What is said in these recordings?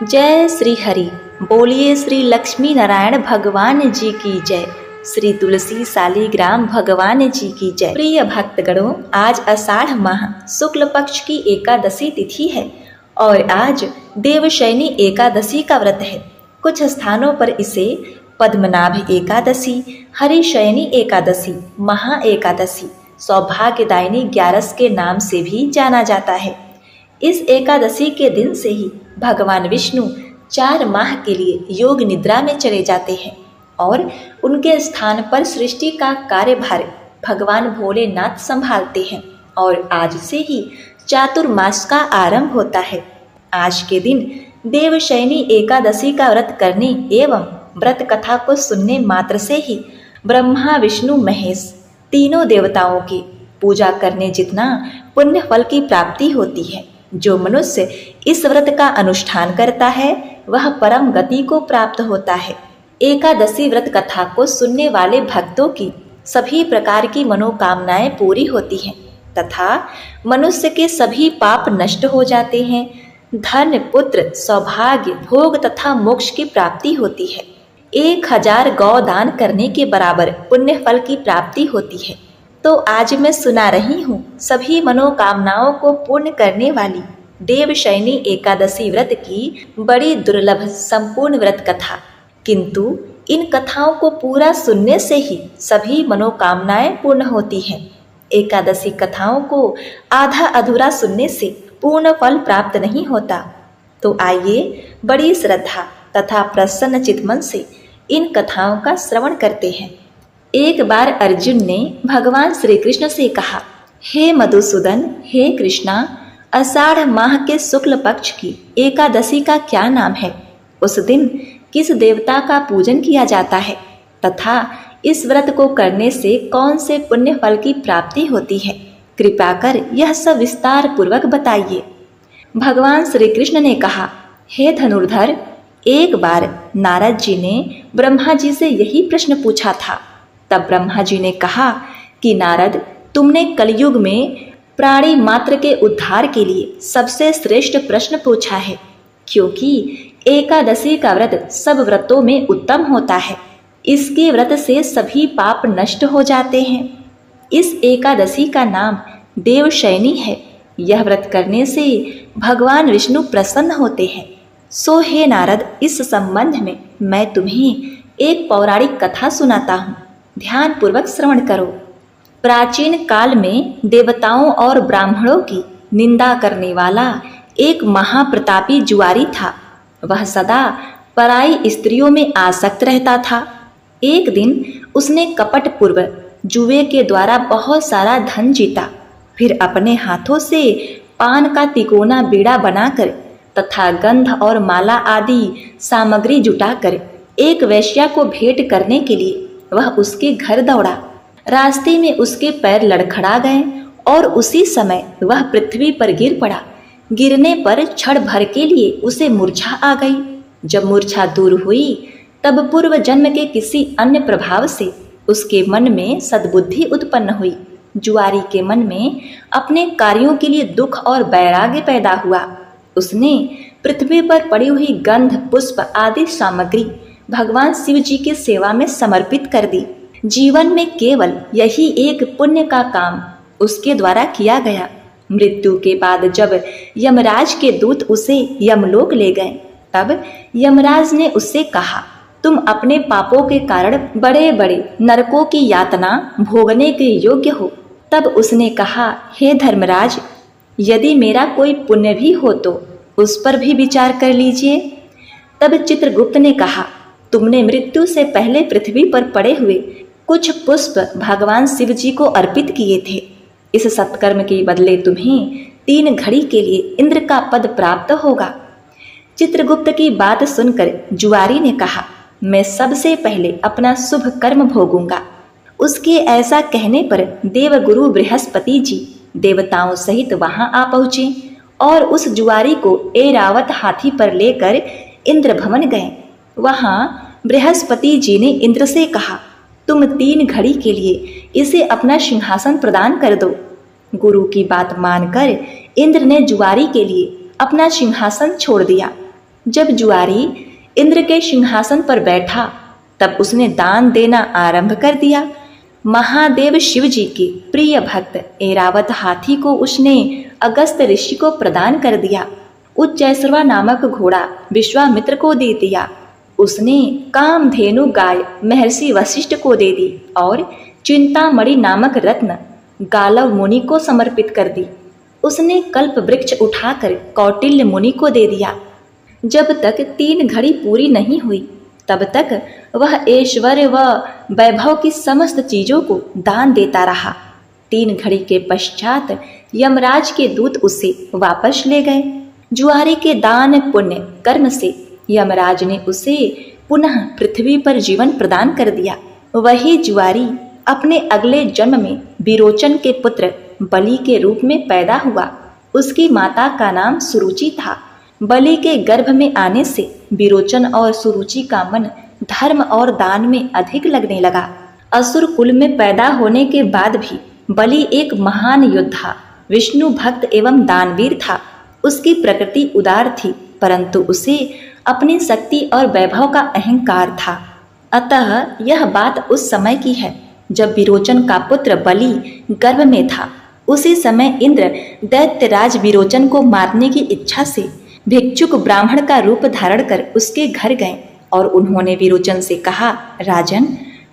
जय श्री हरि। बोलिए श्री लक्ष्मी नारायण भगवान जी की जय। श्री तुलसी सालीग्राम भगवान जी की जय। प्रिय भक्तगणों, आज आषाढ़ माह शुक्ल पक्ष की एकादशी तिथि है और आज देवशयनी एकादशी का व्रत है। कुछ स्थानों पर इसे पद्मनाभ एकादशी, हरिशयनी एकादशी, महा एकादशी, सौभाग्यदायिनी ग्यारस के नाम से भी जाना जाता है। इस एकादशी के दिन से ही भगवान विष्णु 4 माह के लिए योग निद्रा में चले जाते हैं और उनके स्थान पर सृष्टि का कार्यभार भगवान भोलेनाथ संभालते हैं और आज से ही चातुर्मास का आरंभ होता है। आज के दिन देवशयनी एकादशी का व्रत करने एवं व्रत कथा को सुनने मात्र से ही ब्रह्मा विष्णु महेश तीनों देवताओं की पूजा करने जितना पुण्य फल की प्राप्ति होती है। जो मनुष्य इस व्रत का अनुष्ठान करता है वह परम गति को प्राप्त होता है। एकादशी व्रत कथा को सुनने वाले भक्तों की सभी प्रकार की मनोकामनाएं पूरी होती हैं तथा मनुष्य के सभी पाप नष्ट हो जाते हैं। धन, पुत्र, सौभाग्य, भोग तथा मोक्ष की प्राप्ति होती है। 1000 गौ दान करने के बराबर पुण्य फल की प्राप्ति होती है। तो आज मैं सुना रही हूँ सभी मनोकामनाओं को पूर्ण करने वाली देवशयनी एकादशी व्रत की बड़ी दुर्लभ संपूर्ण व्रत कथा। किंतु इन कथाओं को पूरा सुनने से ही सभी मनोकामनाएं पूर्ण होती हैं। एकादशी कथाओं को आधा अधूरा सुनने से पूर्ण फल प्राप्त नहीं होता। तो आइए बड़ी श्रद्धा तथा प्रसन्न चित्तमन से इन कथाओं का श्रवण करते हैं। एक बार अर्जुन ने भगवान श्री कृष्ण से कहा, हे मधुसूदन, हे कृष्णा, आषाढ़ माह के शुक्ल पक्ष की एकादशी का क्या नाम है? उस दिन किस देवता का पूजन किया जाता है तथा इस व्रत को करने से कौन से पुण्य फल की प्राप्ति होती है? कृपा कर यह सब विस्तार पूर्वक बताइए। भगवान श्री कृष्ण ने कहा, हे धनुर्धर, एक बार नारद जी ने ब्रह्मा जी से यही प्रश्न पूछा था। तब ब्रह्मा जी ने कहा कि नारद, तुमने कलयुग में प्राणी मात्र के उद्धार के लिए सबसे श्रेष्ठ प्रश्न पूछा है, क्योंकि एकादशी का व्रत सब व्रतों में उत्तम होता है। इसके व्रत से सभी पाप नष्ट हो जाते हैं। इस एकादशी का नाम देवशयनी है। यह व्रत करने से भगवान विष्णु प्रसन्न होते हैं। सो हे नारद, इस संबंध में मैं तुम्हें एक पौराणिक कथा सुनाता हूँ। ध्यान पूर्वक श्रवण करो। प्राचीन काल में देवताओं और ब्राह्मणों की निंदा करने वाला एक महाप्रतापी जुआरी था। वह सदा पराई स्त्रियों में आसक्त रहता था। एक दिन उसने कपट पूर्व जुए के द्वारा बहुत सारा धन जीता। फिर अपने हाथों से पान का तिकोना बीड़ा बनाकर तथा गंध और माला आदि सामग्री जुटाकर एक वेश्या को भेंट करने के लिए वह उसके घर दौड़ा। रास्ते में उसके पैर लड़खड़ा गए और उसी समय वह पृथ्वी पर गिर पड़ा। गिरने पर क्षण भर के लिए उसे मूर्छा आ गई। जब मूर्छा दूर हुई तब पूर्व जन्म के किसी अन्य प्रभाव से उसके मन में सद्बुद्धि उत्पन्न हुई। जुआरी के मन में अपने कार्यों के लिए दुख और वैराग्य पैदा हुआ। उसने पृथ्वी पर पड़ी हुई गंध, पुष्प आदि सामग्री भगवान शिव जी की सेवा में समर्पित कर दी। जीवन में केवल यही एक पुण्य का काम उसके द्वारा किया गया। मृत्यु के बाद जब यमराज के दूत उसे यमलोक ले गए तब यमराज ने उससे कहा, तुम अपने पापों के कारण बड़े बड़े नरकों की यातना भोगने के योग्य हो। तब उसने कहा, हे धर्मराज, यदि मेरा कोई पुण्य भी हो तो उस पर भी विचार कर लीजिए। तब चित्रगुप्त ने कहा, तुमने मृत्यु से पहले पृथ्वी पर पड़े हुए कुछ पुष्प भगवान शिव जी को अर्पित किए थे। इस सत्कर्म के बदले तुम्हें 3 घड़ी के लिए इंद्र का पद प्राप्त होगा। चित्रगुप्त की बात सुनकर जुआरी ने कहा, मैं सबसे पहले अपना शुभ कर्म भोगूंगा। उसके ऐसा कहने पर देवगुरु बृहस्पति जी देवताओं सहित वहां आ पहुंचे और उस जुआरी को ऐरावत हाथी पर लेकर इंद्र भवन गए। वहां बृहस्पति जी ने इंद्र से कहा, तुम 3 घड़ी के लिए इसे अपना सिंहासन प्रदान कर दो। गुरु की बात मानकर इंद्र ने जुआरी के लिए अपना सिंहासन छोड़ दिया। जब जुआरी इंद्र के सिंहासन पर बैठा तब उसने दान देना आरंभ कर दिया। महादेव शिव जी के प्रिय भक्त ऐरावत हाथी को उसने अगस्त ऋषि को प्रदान कर दिया। उच्चैसरवा नामक घोड़ा विश्वामित्र को दे दिया। उसने कामधेनु गाय महर्षि वशिष्ठ को दे दी और चिंतामणि नामक रत्न गालव मुनि को समर्पित कर दी। उसने कल्प वृक्ष उठाकर कौटिल्य मुनि को दे दिया। जब तक 3 घड़ी पूरी नहीं हुई तब तक वह ऐश्वर्य व वैभव की समस्त चीजों को दान देता रहा। 3 घड़ी के पश्चात यमराज के दूत उसे वापस ले गए। जुआरी के दान पुण्य कर्म से यमराज ने उसे पुनः पृथ्वी पर जीवन प्रदान कर दिया। वही जुआरी अपने अगले जन्म में विरोचन के पुत्र बलि के रूप में पैदा हुआ। उसकी माता का नाम सुरुचि था। बलि के गर्भ में आने से विरोचन और सुरुचि का मन धर्म और दान में अधिक लगने लगा। असुर कुल में पैदा होने के बाद भी बलि एक महान योद्धा, विष्णु भक्त एवं दानवीर था। उसकी प्रकृति उदार थी, परंतु उसे अपनी शक्ति और वैभव का अहंकार था। अतः यह बात उस समय की है जब विरोचन का पुत्र बलि गर्भ में था। उसी समय इंद्र दैत्यराज विरोचन को मारने की इच्छा से भिक्षुक ब्राह्मण का रूप धारण कर उसके घर गए और उन्होंने विरोचन से कहा, राजन,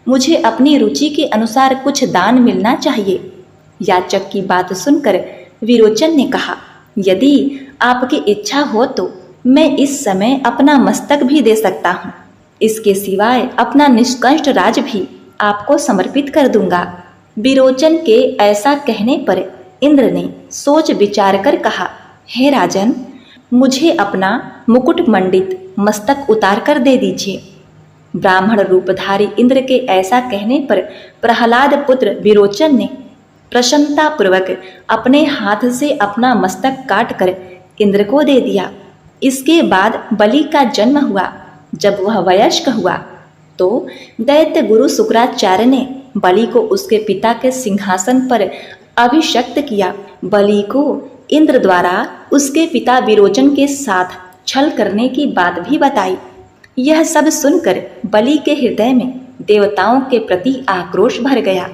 मुझे अपनी रुचि के अनुसार कुछ दान मिलना चाहिए। याचक की बात सुनकर विरोचन ने कहा, यदि आपकी इच्छा हो तो मैं इस समय अपना मस्तक भी दे सकता हूँ। इसके सिवाय अपना निष्कंष्ट राज भी आपको समर्पित कर दूंगा। विरोचन के ऐसा कहने पर इंद्र ने सोच विचार कर कहा, हे राजन, मुझे अपना मुकुट मंडित मस्तक उतार कर दे दीजिए। ब्राह्मण रूपधारी इंद्र के ऐसा कहने पर प्रहलाद पुत्र विरोचन ने प्रसन्नतापूर्वक अपने हाथ से अपना मस्तक काट कर इंद्र को दे दिया। इसके बाद बलि का जन्म हुआ। जब वह वयस्क हुआ तो दैत्य गुरु शुक्राचार्य ने बलि को उसके पिता के सिंहासन पर अभिषिक्त किया। बलि को इंद्र द्वारा उसके पिता विरोचन के साथ छल करने की बात भी बताई। यह सब सुनकर बलि के हृदय में देवताओं के प्रति आक्रोश भर गया।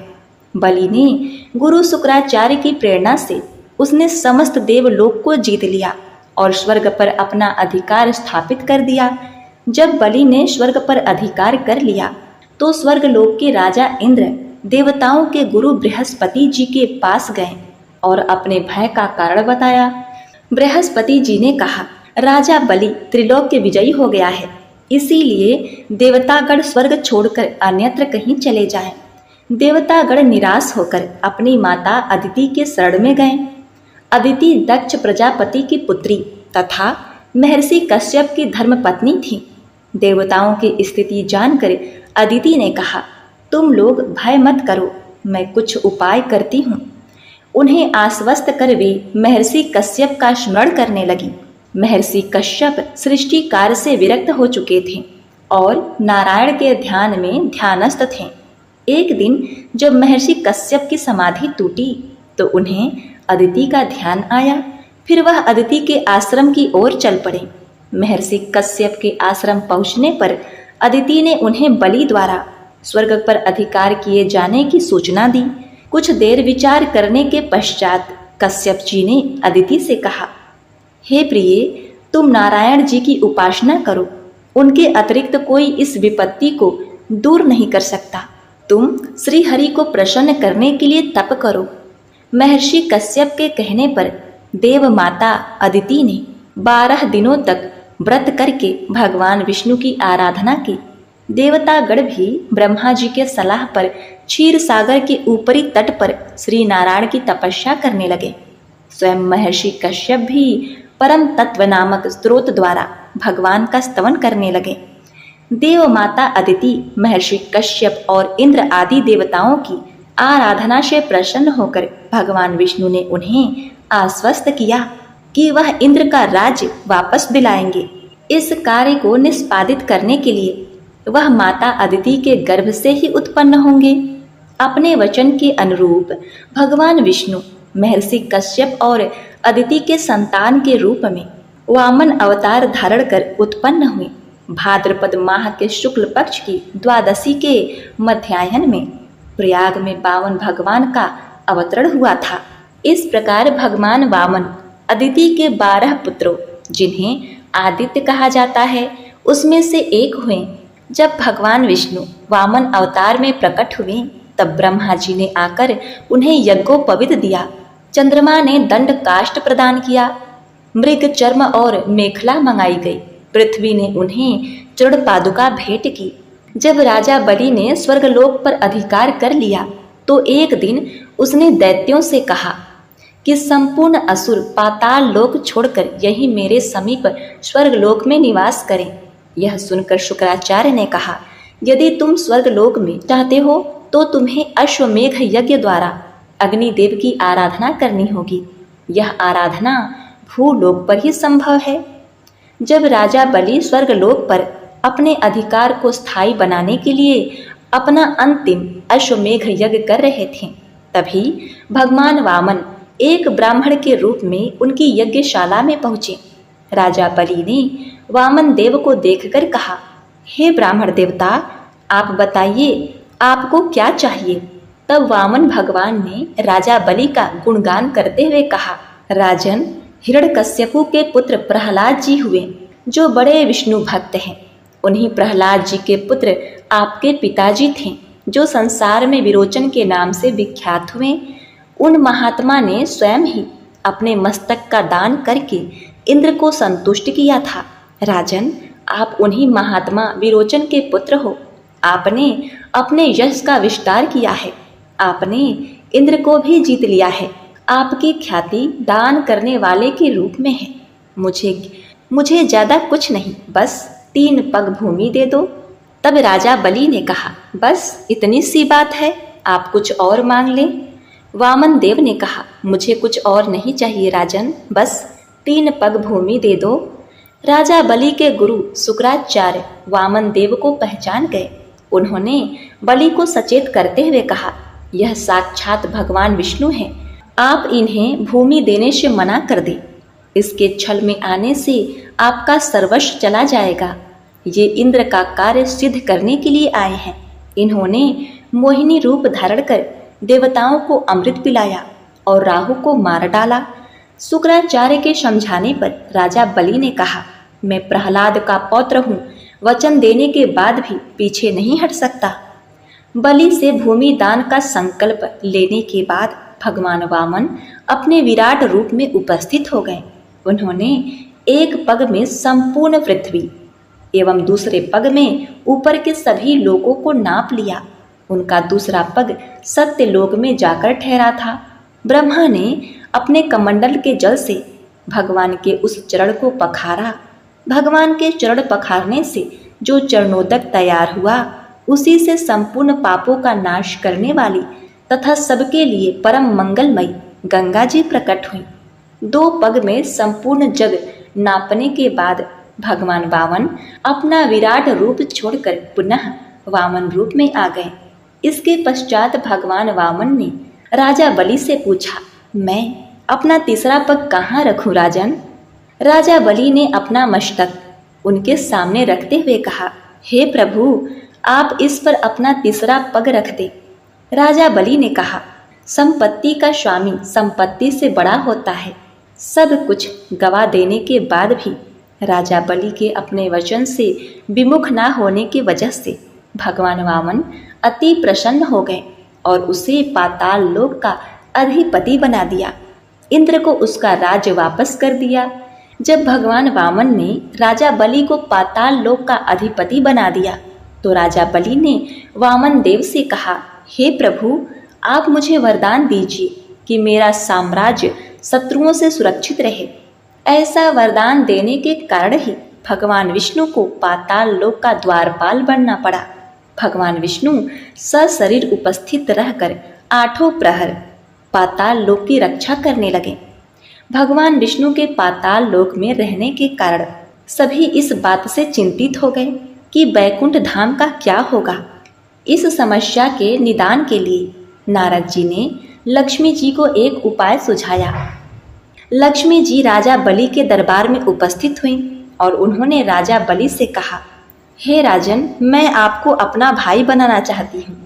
बलि ने गुरु शुक्राचार्य की प्रेरणा से उसने समस्त देवलोक को जीत लिया और स्वर्ग पर अपना अधिकार स्थापित कर दिया। जब बलि ने स्वर्ग पर अधिकार कर लिया तो स्वर्गलोक के राजा इंद्र देवताओं के गुरु बृहस्पति जी के पास गए और अपने भय का कारण बताया। बृहस्पति जी ने कहा, राजा बलि त्रिलोक के विजयी हो गया है, इसीलिए देवतागण स्वर्ग छोड़कर अन्यत्र कहीं चले जाएं। देवतागण निराश होकर अपनी माता अदिति के शरण में गए। अदिति दक्ष प्रजापति की पुत्री तथा महर्षि कश्यप की धर्मपत्नी थी। देवताओं की स्थिति जानकर अदिति ने कहा, तुम लोग भय मत करो, मैं कुछ उपाय करती हूँ। उन्हें आश्वस्त कर वे महर्षि कश्यप का स्मरण करने लगी। महर्षि कश्यप सृष्टि कार्य से विरक्त हो चुके थे और नारायण के ध्यान में ध्यानस्थ थे। एक दिन जब महर्षि कश्यप की समाधि टूटी तो उन्हें अदिति का ध्यान आया। फिर वह अदिति के आश्रम की ओर चल पड़े। महर्षि कश्यप के आश्रम पहुंचने पर अदिति ने उन्हें बलि द्वारा स्वर्ग पर अधिकार किए जाने की सूचना दी। कुछ देर विचार करने के पश्चात कश्यप जी ने अदिति से कहा, हे प्रिय, तुम नारायण जी की उपासना करो, उनके अतिरिक्त कोई इस विपत्ति को दूर नहीं कर सकता। तुम श्री हरि को प्रसन्न करने के लिए तप करो। महर्षि कश्यप के कहने पर देव माता अदिति ने 12 दिनों तक व्रत करके भगवान विष्णु की आराधना की। देवतागण भी ब्रह्मा जी के सलाह पर क्षीर सागर के ऊपरी तट पर श्री नारायण की तपस्या करने लगे। स्वयं महर्षि कश्यप भी परम तत्व नामक स्रोत द्वारा भगवान का स्तवन करने लगे। देव माता अदिति महर्षि कश्यप और इंद्र आदि देवताओं की आराधना से प्रसन्न होकर भगवान विष्णु ने उन्हें आश्वस्त किया कि वह इंद्र का राज्य वापस दिलाएंगे। इस कार्य को निष्पादित करने के लिए वह माता अदिति के गर्भ से ही उत्पन्न होंगे। अपने वचन के अनुरूप भगवान विष्णु महर्षि कश्यप और अदिति के संतान के रूप में वामन अवतार धारण कर उत्पन्न हुए। भाद्रपद माह के शुक्ल पक्ष की द्वादशी के मध्याह्न में प्रयाग में वामन भगवान का अवतरण हुआ था। इस प्रकार भगवान वामन अदिति के 12 पुत्रों, जिन्हें आदित्य कहा जाता है, उसमें से एक हुए। जब भगवान विष्णु वामन अवतार में प्रकट हुए तब ब्रह्मा जी ने आकर उन्हें यज्ञोपवीत दिया। चंद्रमा ने दंड काष्ठ प्रदान किया। मृग चर्म और मेखला मंगाई गई। पृथ्वी ने उन्हें चरण पादुका भेंट की। जब राजा बलि ने स्वर्गलोक पर अधिकार कर लिया तो एक दिन उसने दैत्यों से कहा कि संपूर्ण असुर पाताल लोक छोड़कर यही मेरे समीप स्वर्गलोक में निवास करें। यह सुनकर शुक्राचार्य ने कहा, यदि तुम स्वर्गलोक में चाहते हो तो तुम्हें अश्वमेघ यज्ञ द्वारा अग्निदेव की आराधना करनी होगी। यह आराधना भूलोक पर ही संभव है। जब राजा बलि स्वर्गलोक पर अपने अधिकार को स्थायी बनाने के लिए अपना अंतिम अश्वमेघ यज्ञ कर रहे थे, तभी भगवान वामन एक ब्राह्मण के रूप में उनकी यज्ञशाला में पहुंचे। राजा बलि ने वामन देव को देखकर कहा, हे ब्राह्मण देवता, आप बताइए आपको क्या चाहिए। तब वामन भगवान ने राजा बलि का गुणगान करते हुए कहा, राजन, हिरण्यकश्यपु के पुत्र प्रहलाद जी हुए, जो बड़े विष्णु भक्त हैं। उन्हीं प्रहलाद जी के पुत्र आपके पिताजी थे, जो संसार में विरोचन के नाम से विख्यात हुए। उन महात्मा ने स्वयं ही अपने मस्तक का दान करके इंद्र को संतुष्ट किया था। राजन, आप उन्हीं महात्मा विरोचन के पुत्र हो। आपने अपने यश का विस्तार किया है। आपने इंद्र को भी जीत लिया है। आपकी ख्याति दान करने वाले के रूप में है। मुझे ज्यादा कुछ नहीं, बस 3 पग भूमि दे दो। तब राजा बलि ने कहा, बस इतनी सी बात है, आप कुछ और मांग लें। वामन देव ने कहा, मुझे कुछ और नहीं चाहिए राजन, बस 3 पग भूमि दे दो। राजा बलि के गुरु शुक्राचार्य वामन देव को पहचान गए। उन्होंने बलि को सचेत करते हुए कहा, यह साक्षात भगवान विष्णु हैं, आप इन्हें भूमि देने से मना कर दें। इसके छल में आने से आपका सर्वस्व चला जाएगा। ये इंद्र का कार्य सिद्ध करने के लिए आए हैं। इन्होंने मोहिनी रूप धारण कर देवताओं को अमृत पिलाया और राहु को मार डाला। शुक्राचार्य के समझाने पर राजा बलि ने कहा, मैं प्रहलाद का पौत्र हूँ, वचन देने के बाद भी पीछे नहीं हट सकता। बलि से भूमि दान का संकल्प लेने के बाद भगवान वामन अपने विराट रूप में उपस्थित हो गए। उन्होंने एक पग में संपूर्ण पृथ्वी एवं दूसरे पग में ऊपर के सभी लोगों को नाप लिया। उनका दूसरा पग सत्यलोक में जाकर ठहरा था। ब्रह्मा ने अपने कमंडल के जल से भगवान के उस चरण को पखारा। भगवान के चरण पखारने से जो चरणोदक तैयार हुआ, उसी से संपूर्ण पापों का नाश करने वाली तथा सबके लिए परम मंगलमयी गंगा जी प्रकट हुई। 2 पग में संपूर्ण जग नापने के बाद भगवान वामन अपना विराट रूप छोड़कर पुनः वामन रूप में आ गए। इसके पश्चात भगवान वामन ने राजा बलि से पूछा, मैं अपना तीसरा पग कहाँ रखूं राजन। राजा बलि ने अपना मस्तक उनके सामने रखते हुए कहा, हे प्रभु, आप इस पर अपना तीसरा पग रख दे। राजा बलि ने कहा, संपत्ति का स्वामी संपत्ति से बड़ा होता है। सब कुछ गवा देने के बाद भी राजा बलि के अपने वचन से विमुख न होने की वजह से भगवान वामन अति प्रसन्न हो गए और उसे पाताल लोक का अधिपति बना दिया। इंद्र को उसका राज्य वापस कर दिया। जब भगवान वामन ने राजा बलि को पाताल लोक का अधिपति बना दिया तो राजा बलि ने वामन देव से कहा, हे प्रभु, आप मुझे वरदान दीजिए कि मेरा साम्राज्य शत्रुओं से सुरक्षित रहे। ऐसा वरदान देने के कारण ही भगवान विष्णु को पाताल लोक का द्वारपाल बनना पड़ा। भगवान विष्णु सशरीर उपस्थित रहकर 8 प्रहर पाताल लोक की रक्षा करने लगे। भगवान विष्णु के पाताल लोक में रहने के कारण सभी इस बात से चिंतित हो गए कि बैकुंठ धाम का क्या होगा। इस समस्या के निदान के लिए नारद जी ने लक्ष्मी जी को एक उपाय सुझाया। लक्ष्मी जी राजा बलि के दरबार में उपस्थित हुईं और उन्होंने राजा बलि से कहा, हे राजन, मैं आपको अपना भाई बनाना चाहती हूँ।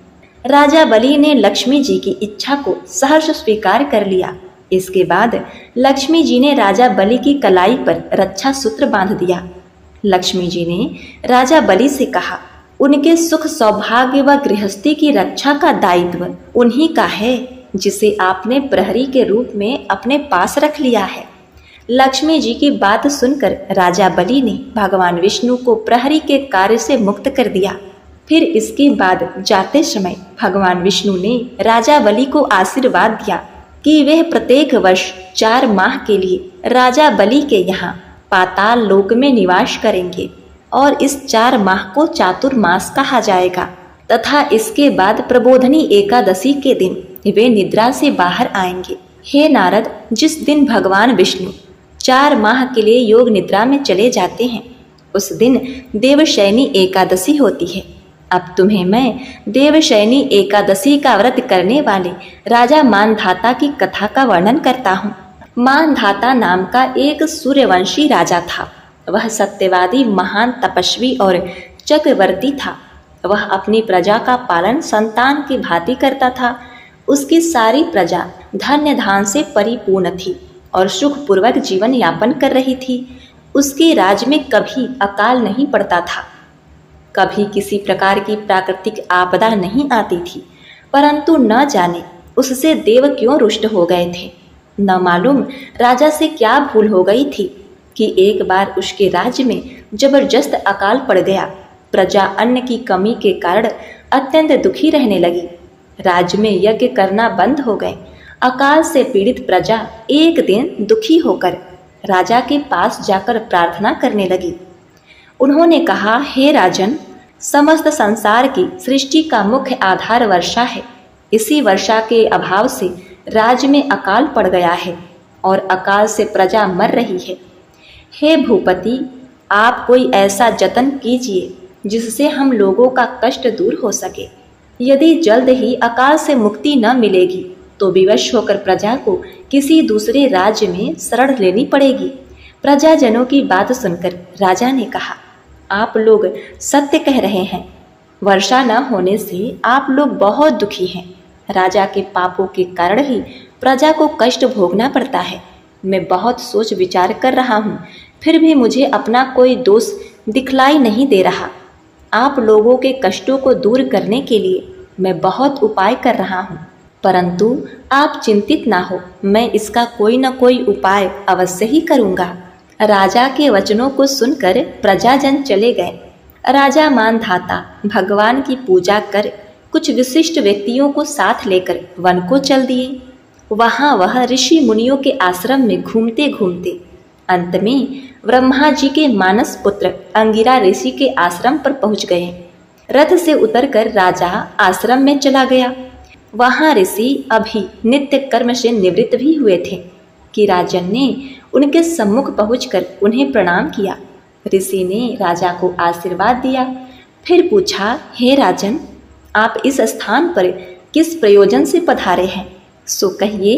राजा बलि ने लक्ष्मी जी की इच्छा को सहर्ष स्वीकार कर लिया। इसके बाद लक्ष्मी जी ने राजा बलि की कलाई पर रक्षा सूत्र बांध दिया। लक्ष्मी जी ने राजा बलि से कहा, उनके सुख सौभाग्य व गृहस्थी की रक्षा का दायित्व उन्हीं का है, जिसे आपने प्रहरी के रूप में अपने पास रख लिया है। लक्ष्मी जी की बात सुनकर राजा बलि ने भगवान विष्णु को प्रहरी के कार्य से मुक्त कर दिया। फिर इसके बाद जाते समय भगवान विष्णु ने राजा बलि को आशीर्वाद दिया कि वह प्रत्येक वर्ष 4 माह के लिए राजा बलि के यहाँ पाताल लोक में निवास करेंगे और इस 4 माह को चातुर्मास कहा जाएगा तथा इसके बाद प्रबोधनी एकादशी के दिन वे निद्रा से बाहर आएंगे। हे नारद, जिस दिन भगवान विष्णु 4 माह के लिए योग निद्रा में चले जाते हैं, उस दिन देवशयनी एकादशी होती है। अब तुम्हें मैं देवशयनी एकादशी का व्रत करने वाले राजा मानधाता की कथा का वर्णन करता हूँ। मानधाता नाम का एक सूर्यवंशी राजा था। वह सत्यवादी, महान तपस्वी और चक्रवर्ती था। वह अपनी प्रजा का पालन संतान की भांति करता था। उसकी सारी प्रजा धन्य धान से परिपूर्ण थी और सुखपूर्वक जीवन यापन कर रही थी। उसके राज में कभी अकाल नहीं पड़ता था, कभी किसी प्रकार की प्राकृतिक आपदा नहीं आती थी। परंतु न जाने उससे देव क्यों रुष्ट हो गए थे। न मालूम राजा से क्या भूल हो गई थी कि एक बार उसके राज्य में जबरदस्त अकाल पड़ गया। प्रजा अन्न की कमी के कारण अत्यंत दुखी रहने लगी। राज्य में यज्ञ करना बंद हो गए। अकाल से पीड़ित प्रजा एक दिन दुखी होकर राजा के पास जाकर प्रार्थना करने लगी। उन्होंने कहा, हे राजन, समस्त संसार की सृष्टि का मुख्य आधार वर्षा है। इसी वर्षा के अभाव से राज्य में अकाल पड़ गया है और अकाल से प्रजा मर रही है। हे भूपति, आप कोई ऐसा जतन कीजिए जिससे हम लोगों का कष्ट दूर हो सके। यदि जल्द ही अकाल से मुक्ति न मिलेगी तो विवश होकर प्रजा को किसी दूसरे राज्य में शरण लेनी पड़ेगी। प्रजाजनों की बात सुनकर राजा ने कहा, आप लोग सत्य कह रहे हैं। वर्षा न होने से आप लोग बहुत दुखी हैं। राजा के पापों के कारण ही प्रजा को कष्ट भोगना पड़ता है। मैं बहुत सोच विचार कर रहा हूँ, फिर भी मुझे अपना कोई दोष दिखलाई नहीं दे रहा। आप लोगों के कष्टों को दूर करने के लिए मैं बहुत उपाय कर रहा हूँ, परंतु आप चिंतित ना हो, मैं इसका कोई न कोई उपाय अवश्य ही करूँगा। राजा के वचनों को सुनकर प्रजाजन चले गए। राजा मानधाता भगवान की पूजा कर कुछ विशिष्ट व्यक्तियों को साथ लेकर वन को चल दिए। वहाँ वह ऋषि मुनियों के आश्रम में घूमते घूमते अंत में ब्रह्मा जी के मानस पुत्र अंगिरा ऋषि के आश्रम पर पहुँच गए। रथ से उतरकर राजा आश्रम में चला गया। वहाँ ऋषि अभी नित्य कर्म से निवृत्त भी हुए थे कि राजन ने उनके सम्मुख पहुंचकर उन्हें प्रणाम किया। ऋषि ने राजा को आशीर्वाद दिया। फिर पूछा, हे राजन, आप इस स्थान पर किस प्रयोजन से पधारे हैं, सो कहिए।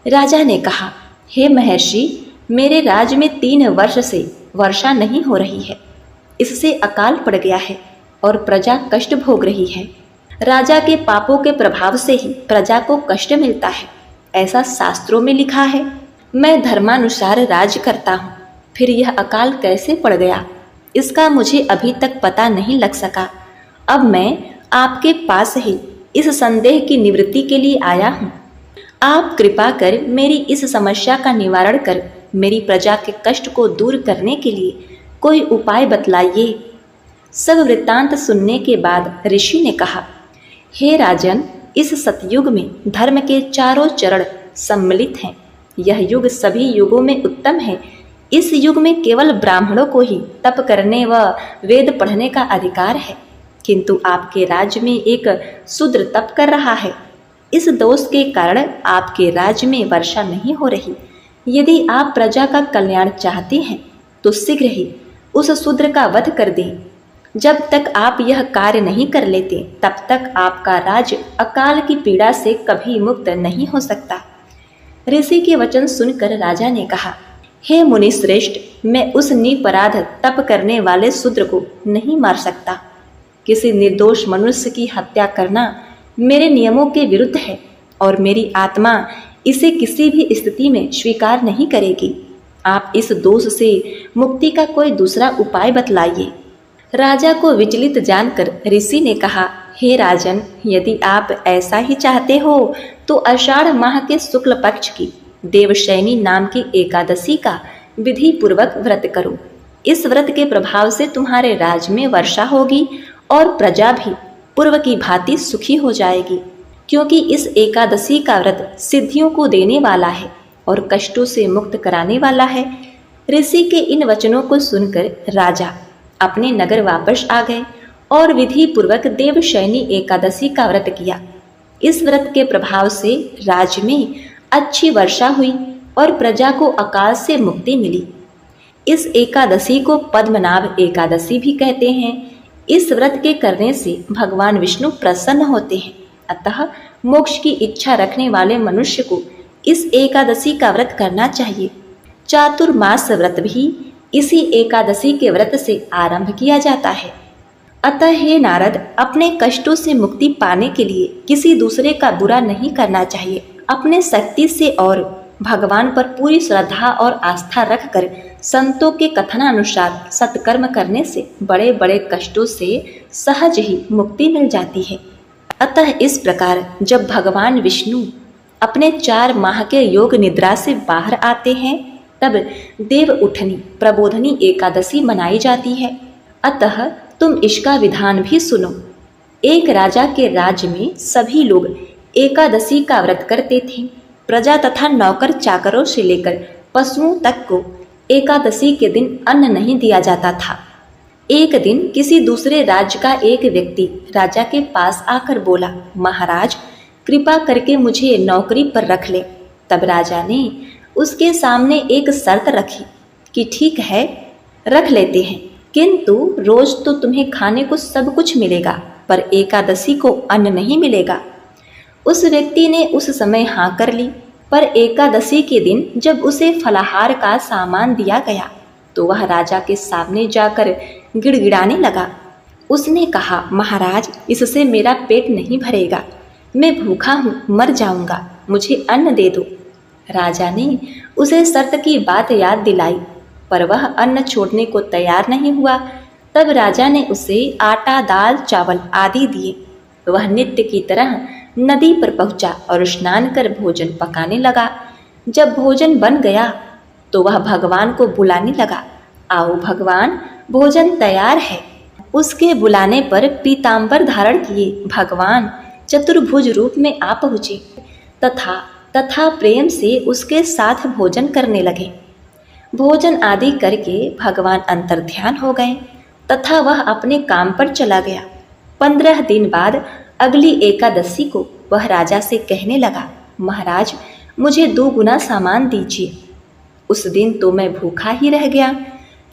राजा ने कहा, हे महर्षि, मेरे राज्य में 3 वर्ष से वर्षा नहीं हो रही है। इससे अकाल पड़ गया है और प्रजा कष्ट भोग रही है। राजा के पापों के प्रभाव से ही प्रजा को कष्ट मिलता है, ऐसा शास्त्रों में लिखा है। मैं धर्मानुसार राज्य करता हूँ, फिर यह अकाल कैसे पड़ गया, इसका मुझे अभी तक पता नहीं लग सका। अब मैं आपके पास ही इस संदेह की निवृत्ति के लिए आया हूँ। आप कृपा कर मेरी इस समस्या का निवारण कर मेरी प्रजा के कष्ट को दूर करने के लिए कोई उपाय बतलाइए। सब वृत्तांत सुनने के बाद ऋषि ने कहा, हे राजन, इस सतयुग में धर्म के चारों चरण सम्मिलित हैं। यह युग सभी युगों में उत्तम है। इस युग में केवल ब्राह्मणों को ही तप करने व वेद पढ़ने का अधिकार है, किंतु आपके राज्य में एक शूद्र तप कर रहा है। इस दोष के कारण आपके राज्य में वर्षा नहीं हो रही। यदि आप प्रजा का कल्याण चाहते हैं तो शीघ्र ही उस शूद्र का वध कर दें। जब तक आप यह कार्य नहीं कर लेते तब तक आपका राज्य अकाल की पीड़ा से कभी मुक्त नहीं हो सकता। ऋषि के वचन सुनकर राजा ने कहा, हे मुनि श्रेष्ठ, मैं उस निरपराध तप करने वाले शूद्र को नहीं मार सकता। किसी निर्दोष मनुष्य की हत्या करना मेरे नियमों के विरुद्ध है और मेरी आत्मा इसे किसी भी स्थिति में स्वीकार नहीं करेगी। आप इस दोष से मुक्ति का कोई दूसरा उपाय बतलाइए। राजा को विचलित जानकर ऋषि ने कहा, हे राजन, यदि आप ऐसा ही चाहते हो तो आषाढ़ माह के शुक्ल पक्ष की देवशयनी नाम की एकादशी का विधि पूर्वक व्रत करो। इस व्रत के प्रभाव से तुम्हारे राज्य में वर्षा होगी और प्रजा भी पूर्व की भांति सुखी हो जाएगी, क्योंकि इस एकादशी का व्रत सिद्धियों को देने वाला है और कष्टों से मुक्त कराने वाला है। ऋषि के इन वचनों को सुनकर राजा अपने नगर वापस आ गए और विधि पूर्वक देवशयनी एकादशी का व्रत किया। इस व्रत के प्रभाव से राज्य में अच्छी वर्षा हुई और प्रजा को अकाल से मुक्ति मिली। इस एकादशी को पद्मनाभ एकादशी भी कहते हैं। इस व्रत के करने से भगवान विष्णु प्रसन्न होते हैं। अतः मोक्ष की इच्छा रखने वाले मनुष्य को इस एकादशी का व्रत करना चाहिए। चातुर्मास व्रत भी इसी एकादशी के व्रत से आरंभ किया जाता है। अतः हे नारद, अपने कष्टों से मुक्ति पाने के लिए किसी दूसरे का बुरा नहीं करना चाहिए। अपने शक्ति से और भगवान पर पूरी श्रद्धा और आस्था रखकर संतों के कथनानुसार सत्कर्म करने से बड़े बड़े कष्टों से सहज ही मुक्ति मिल जाती है। अतः इस प्रकार जब भगवान विष्णु अपने 4 माह के योग निद्रा से बाहर आते हैं, तब देव उठनी प्रबोधनी एकादशी मनाई जाती है। अतः तुम इसका विधान भी सुनो। एक राजा के राज्य में सभी लोग एकादशी का व्रत करते थे। प्रजा तथा नौकर चाकरों से लेकर पशुओं तक को एकादशी के दिन अन्न नहीं दिया जाता था। एक दिन किसी दूसरे राज्य का एक व्यक्ति राजा के पास आकर बोला, महाराज, कृपा करके मुझे नौकरी पर रख ले। तब राजा ने उसके सामने एक शर्त रखी कि ठीक है, रख लेते हैं, किंतु रोज तो तुम्हें खाने को सब कुछ मिलेगा, पर एकादशी को अन्न नहीं मिलेगा। उस व्यक्ति ने उस समय हाँ कर ली, पर एकादशी के दिन जब उसे फलाहार का सामान दिया गया तो वह राजा के सामने जाकर गिड़गिड़ाने लगा। उसने कहा, महाराज, इससे मेरा पेट नहीं भरेगा, मैं भूखा हूँ, मर जाऊंगा, मुझे अन्न दे दो। राजा ने उसे शर्त की बात याद दिलाई, पर वह अन्न छोड़ने को तैयार नहीं हुआ। तब राजा ने उसे आटा, दाल, चावल आदि दिए। वह नित्य की तरह नदी पर पहुंचा और स्नान कर भोजन पकाने लगा। जब भोजन बन गया तो वह भगवान को बुलाने लगा, आओ भगवान, भोजन तैयार है। उसके बुलाने पर पीतांबर धारण किए भगवान चतुर्भुज रूप में आ पहुँचे तथा प्रेम से उसके साथ भोजन करने लगे। भोजन आदि करके भगवान अंतर्ध्यान हो गए तथा वह अपने काम पर चला गया। 15 दिन बाद अगली एकादशी को वह राजा से कहने लगा, महाराज, मुझे 2 गुना सामान दीजिए। उस दिन तो मैं भूखा ही रह गया।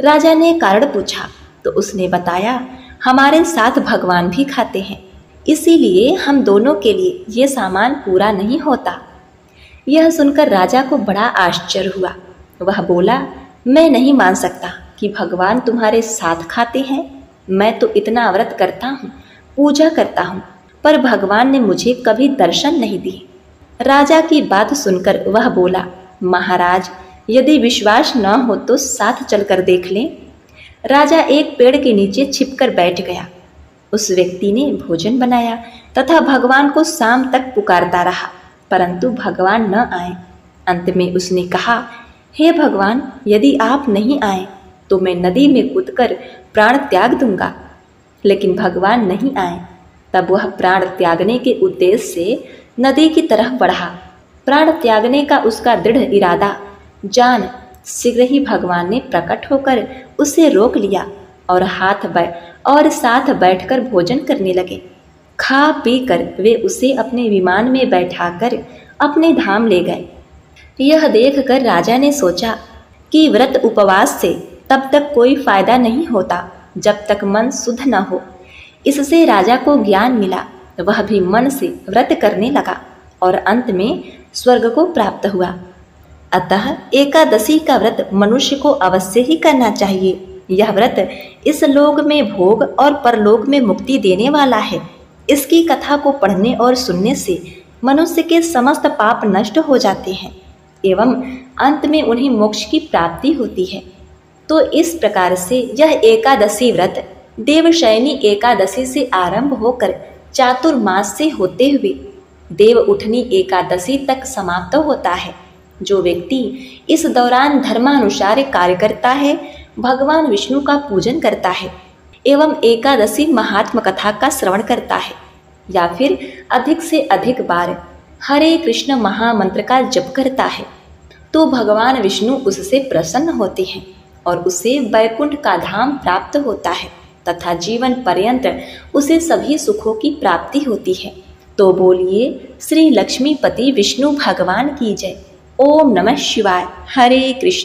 राजा ने कारण पूछा तो उसने बताया, हमारे साथ भगवान भी खाते हैं, इसीलिए हम दोनों के लिए ये सामान पूरा नहीं होता। यह सुनकर राजा को बड़ा आश्चर्य हुआ। वह बोला, मैं नहीं मान सकता कि भगवान तुम्हारे साथ खाते हैं। मैं तो इतना व्रत करता हूँ, पूजा करता हूँ, पर भगवान ने मुझे कभी दर्शन नहीं दिए। राजा की बात सुनकर वह बोला, महाराज, यदि विश्वास न हो तो साथ चलकर देख लें। राजा एक पेड़ के नीचे छिपकर बैठ गया। उस व्यक्ति ने भोजन बनाया तथा भगवान को शाम तक पुकारता रहा, परंतु भगवान न आए। अंत में उसने कहा, हे भगवान, यदि आप नहीं आए तो मैं नदी में कूदकर प्राण त्याग दूंगा। लेकिन भगवान नहीं आए। तब वह प्राण त्यागने के उद्देश्य से नदी की तरफ बढ़ा। प्राण त्यागने का उसका दृढ़ इरादा जान शीघ्र ही भगवान ने प्रकट होकर उसे रोक लिया और साथ बैठकर भोजन करने लगे। खा पी कर वे उसे अपने विमान में बैठाकर अपने धाम ले गए। यह देखकर राजा ने सोचा कि व्रत उपवास से तब तक कोई फायदा नहीं होता जब तक मन शुद्ध न हो। इससे राजा को ज्ञान मिला। वह भी मन से व्रत करने लगा और अंत में स्वर्ग को प्राप्त हुआ। अतः एकादशी का व्रत मनुष्य को अवश्य ही करना चाहिए। यह व्रत इस लोक में भोग और परलोक में मुक्ति देने वाला है। इसकी कथा को पढ़ने और सुनने से मनुष्य के समस्त पाप नष्ट हो जाते हैं एवं अंत में उन्हें मोक्ष की प्राप्ति होती है। तो इस प्रकार से यह एकादशी व्रत देवशयनी एकादशी से आरंभ होकर चातुर्मास से होते हुए देव उठनी एकादशी तक समाप्त होता है। जो व्यक्ति इस दौरान धर्मानुसार कार्य करता है, भगवान विष्णु का पूजन करता है एवं एकादशी महात्म कथा का श्रवण करता है या फिर अधिक से अधिक बार हरे कृष्ण महामंत्र का जप करता है, तो भगवान विष्णु उससे प्रसन्न होते हैं और उसे वैकुंठ का धाम प्राप्त होता है तथा जीवन पर्यंत उसे सभी सुखों की प्राप्ति होती है। तो बोलिए श्री लक्ष्मीपति विष्णु भगवान की जय। ओम नमः शिवाय। हरे कृष्ण।